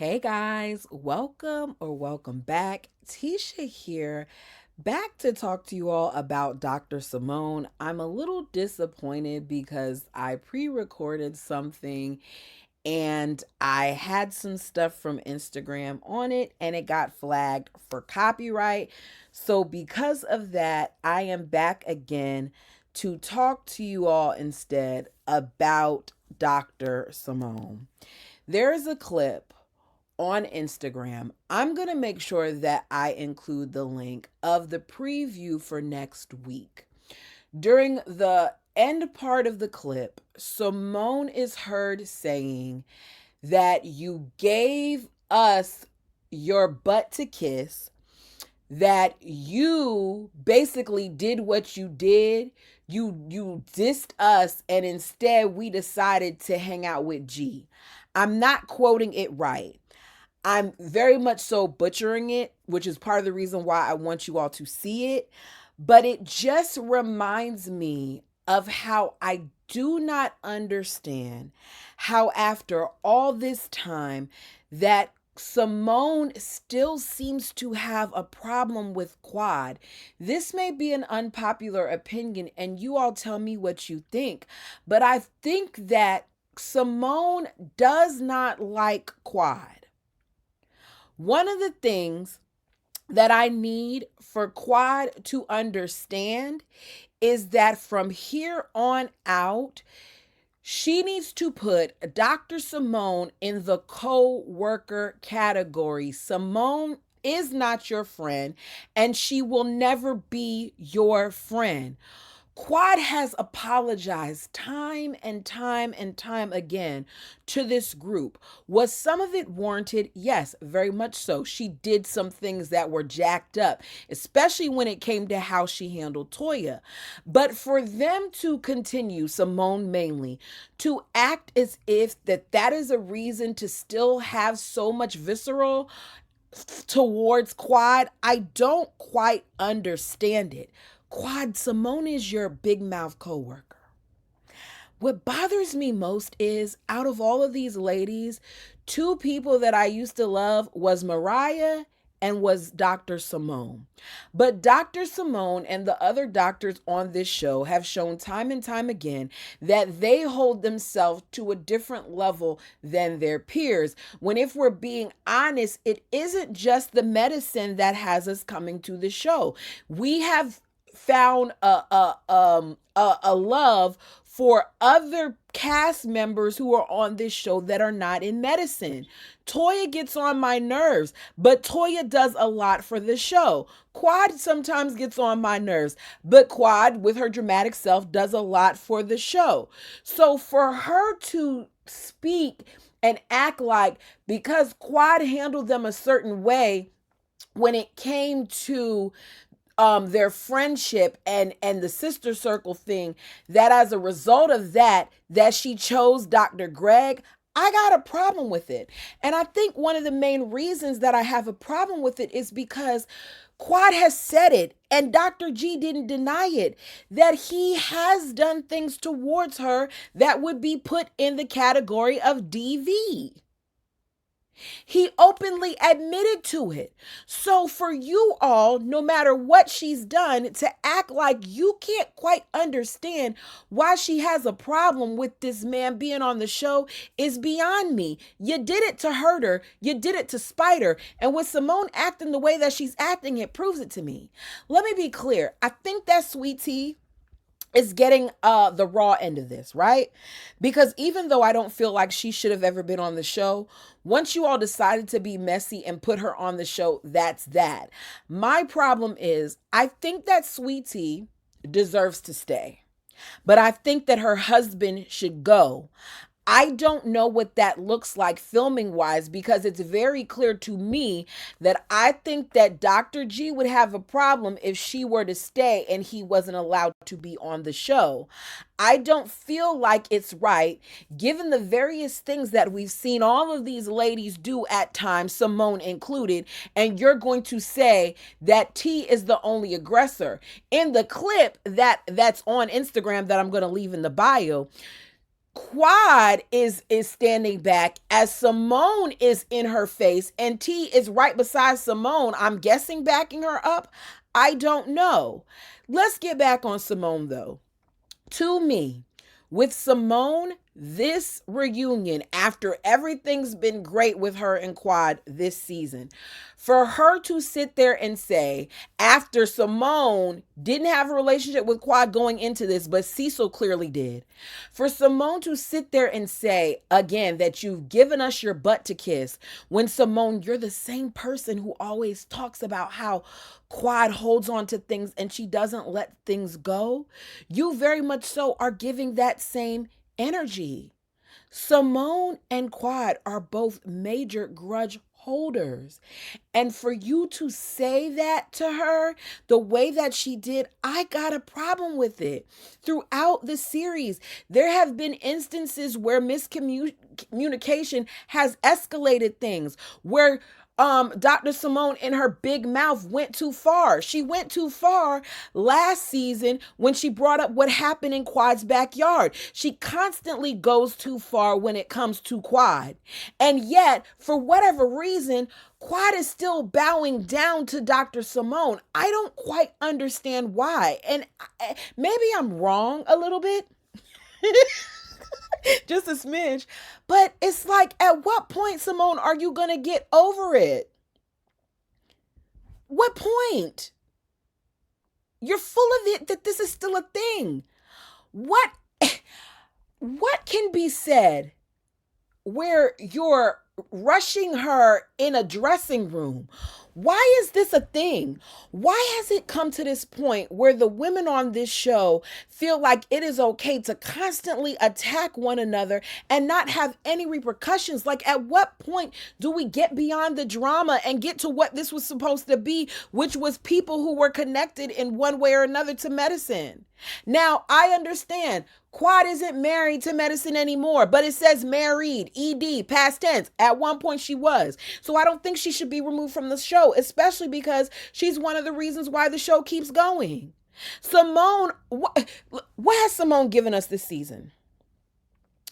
Hey guys, welcome back. Tisha here, back to talk to you all about Dr. Simone. I'm a little disappointed because I pre recorded something and I had some stuff from Instagram on it and it got flagged for copyright. So, because of that, I am back again to talk to you all instead about Dr. Simone. There's a clip on Instagram. I'm going to make sure that I include the link of the preview for next week. During the end part of the clip, Simone is heard saying that you gave us your butt to kiss, that you basically did what you did. You dissed us and instead we decided to hang out with G. I'm not quoting it right. I'm very much so butchering it, which is part of the reason why I want you all to see it. But it just reminds me of how I do not understand how, after all this time, that Simone still seems to have a problem with Quad. This may be an unpopular opinion, and you all tell me what you think, but I think that Simone does not like Quad. One of the things that I need for Quad to understand is that from here on out, she needs to put Dr. Simone in the co-worker category. Simone is not your friend, and she will never be your friend. Quad has apologized time and time and time again to this group. Was some of it warranted? Yes, very much so. She did some things that were jacked up, especially when it came to how she handled Toya. But for them to continue, Simone mainly, to act as if that is a reason to still have so much visceral towards Quad, I don't quite understand it. Quad, Simone is your big mouth coworker. What bothers me most is, out of all of these ladies, two people that I used to love was Mariah and was Dr. Simone. But Dr. Simone and the other doctors on this show have shown time and time again that they hold themselves to a different level than their peers. When, if we're being honest, it isn't just the medicine that has us coming to the show. We have found a love for other cast members who are on this show that are not in medicine. Toya gets on my nerves, but Toya does a lot for the show. Quad sometimes gets on my nerves, but Quad, with her dramatic self, does a lot for the show. So for her to speak and act like, because Quad handled them a certain way when it came to their friendship and the sister circle thing, that as a result of that she chose Dr. Greg, I got a problem with it. And I think one of the main reasons that I have a problem with it is because Quad has said it, and Dr. G didn't deny it, that he has done things towards her that would be put in the category of DV. He openly admitted to it. So for you all, no matter what she's done, to act like you can't quite understand why she has a problem with this man being on the show is beyond me. You did it to hurt her. You did it to spite her. And with Simone acting the way that she's acting, it proves it to me. Let me be clear. I think that Sweet Tea is getting the raw end of this, right? Because even though I don't feel like she should have ever been on the show, once you all decided to be messy and put her on the show, that's that. My problem is, I think that Sweet Tea deserves to stay, but I think that her husband should go. I don't know what that looks like filming wise, because it's very clear to me that I think that Dr. G would have a problem if she were to stay and he wasn't allowed to be on the show. I don't feel like it's right, given the various things that we've seen all of these ladies do at times, Simone included, and you're going to say that T is the only aggressor. In the clip that's on Instagram that I'm going to leave in the bio, Quad is standing back as Simone is in her face, and T is right beside Simone. I'm guessing backing her up. I don't know. Let's get back on Simone though. To me, with Simone, this reunion, after everything's been great with her and Quad this season, for her to sit there and say, after Simone didn't have a relationship with Quad going into this, but Cecil clearly did, for Simone to sit there and say again that you've given us your butt to kiss, when Simone, you're the same person who always talks about how Quad holds on to things and she doesn't let things go. You very much so are giving that same energy. Simone and Quad are both major grudge holders. And for you to say that to her the way that she did, I got a problem with it. Throughout the series, there have been instances where miscommunication has escalated things, where Dr. Simone in her big mouth went too far. She went too far last season when she brought up what happened in Quad's backyard. She constantly goes too far when it comes to Quad. And yet, for whatever reason, Quad is still bowing down to Dr. Simone. I don't quite understand why. And maybe I'm wrong a little bit. Just a smidge. But it's like, at what point, Simone, are you going to get over it? What point? You're full of it that this is still a thing. What can be said where you're rushing her in a dressing room? Why is this a thing? Why has it come to this point where the women on this show feel like it is okay to constantly attack one another and not have any repercussions? Like, at what point do we get beyond the drama and get to what this was supposed to be, which was people who were connected in one way or another to medicine? Now, I understand Quad isn't married to medicine anymore, but it says married, ED, past tense. At one point she was. So I don't think she should be removed from the show, especially because she's one of the reasons why the show keeps going. Simone, what has Simone given us this season?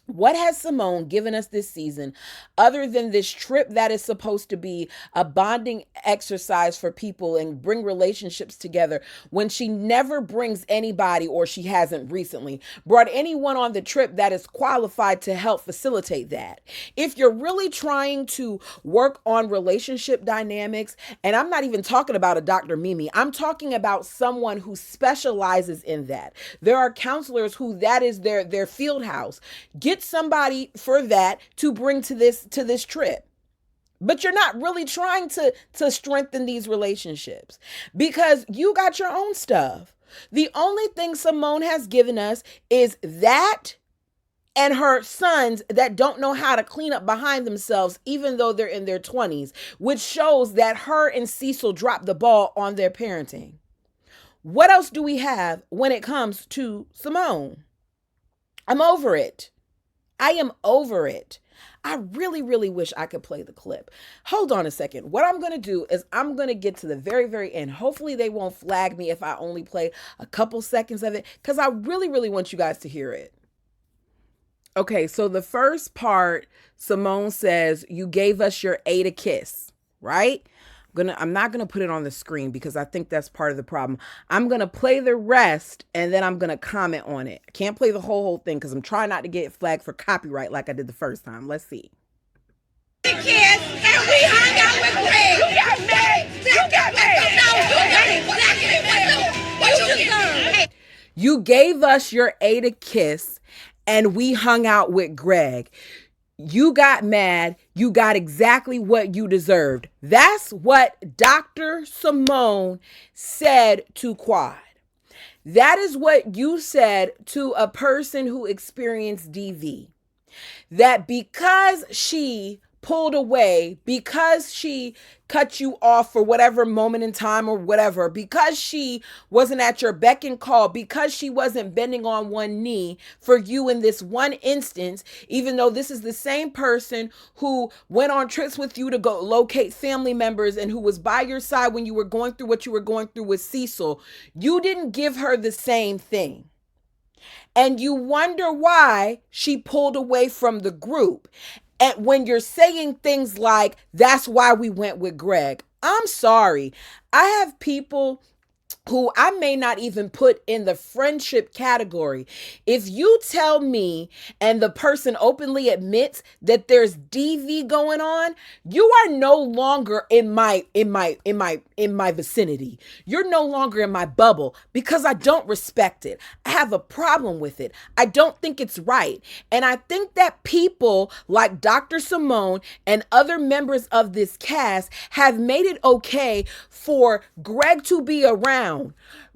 What has Simone given us this season other than this trip that is supposed to be a bonding exercise for people and bring relationships together, when she never brings anybody, or she hasn't recently brought anyone on the trip that is qualified to help facilitate that? If you're really trying to work on relationship dynamics, and I'm not even talking about a Dr. Mimi, I'm talking about someone who specializes in that. There are counselors who that is their field house. Get somebody for that to bring to this trip. But you're not really trying to strengthen these relationships because you got your own stuff. The only thing Simone has given us is that and her sons that don't know how to clean up behind themselves, even though they're in their 20s, which shows that her and Cecil dropped the ball on their parenting. What else do we have when it comes to Simone? I'm over it. I am over it. I really, really wish I could play the clip. Hold on a second. What I'm going to do is I'm going to get to the very, very end. Hopefully they won't flag me if I only play a couple seconds of it, because I really, really want you guys to hear it. Okay, so the first part, Simone says, you gave us your A to kiss, right? I'm not gonna put it on the screen because I think that's part of the problem. I'm gonna play the rest and then I'm gonna comment on it. I can't play the whole thing because I'm trying not to get flagged for copyright like I did the first time. Let's see. Kiss, and we hung out with Greg. You got mad. You got mad. You gave us your A to kiss and we hung out with Greg. You got mad. You got exactly what you deserved. That's what Dr. Simone said to Quad. That is what you said to a person who experienced DV. That because she pulled away, because she cut you off for whatever moment in time or whatever, because she wasn't at your beck and call, because she wasn't bending on one knee for you in this one instance, even though this is the same person who went on trips with you to go locate family members and who was by your side when you were going through what you were going through with Cecil, you didn't give her the same thing. And you wonder why she pulled away from the group. And when you're saying things like, that's why we went with Greg, I'm sorry. I have people who I may not even put in the friendship category. If you tell me and the person openly admits that there's DV going on, you are no longer in my vicinity. You're no longer in my bubble because I don't respect it. I have a problem with it. I don't think it's right. And I think that people like Dr. Simone and other members of this cast have made it okay for Greg to be around.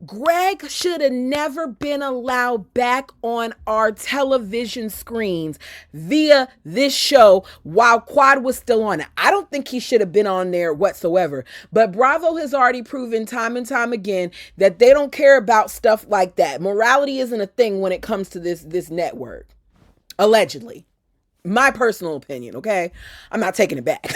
Greg should have never been allowed back on our television screens via this show while Quad was still on it. I don't think he should have been on there whatsoever. But Bravo has already proven time and time again that they don't care about stuff like that. Morality isn't a thing when it comes to this network. Allegedly. My personal opinion, okay? I'm not taking it back.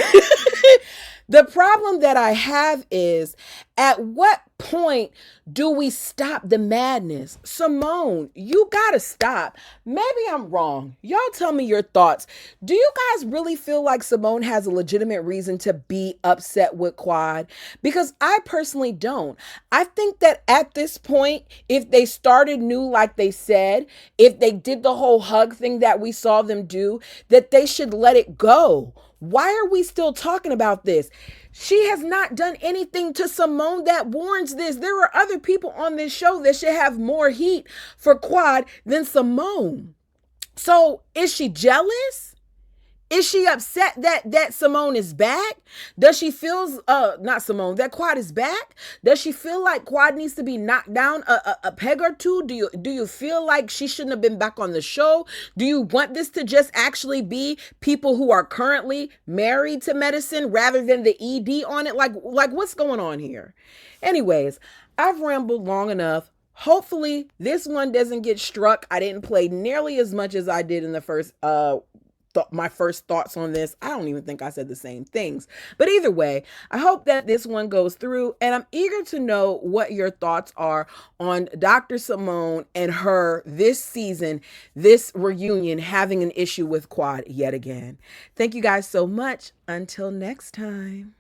The problem that I have is, at what point do we stop the madness? Simone, you gotta stop. Maybe I'm wrong. Y'all tell me your thoughts. Do you guys really feel like Simone has a legitimate reason to be upset with Quad? Because I personally don't. I think that at this point, if they started new like they said, if they did the whole hug thing that we saw them do, that they should let it go. Why are we still talking about this? She has not done anything to Simone that warrants this. There are other people on this show that should have more heat for Quad than Simone. So is she jealous? Is she upset that Simone is back? Does she feel not Simone, that Quad is back? Does she feel like Quad needs to be knocked down a peg or two? Do you feel like she shouldn't have been back on the show? Do you want this to just actually be people who are currently married to medicine rather than the ED on it? Like what's going on here? Anyways, I've rambled long enough. Hopefully this one doesn't get struck. I didn't play nearly as much as I did in the first my first thoughts on this. I don't even think I said the same things. But either way, I hope that this one goes through, and I'm eager to know what your thoughts are on Dr. Simone and her this season, this reunion, having an issue with Quad yet again. Thank you guys so much. Until next time.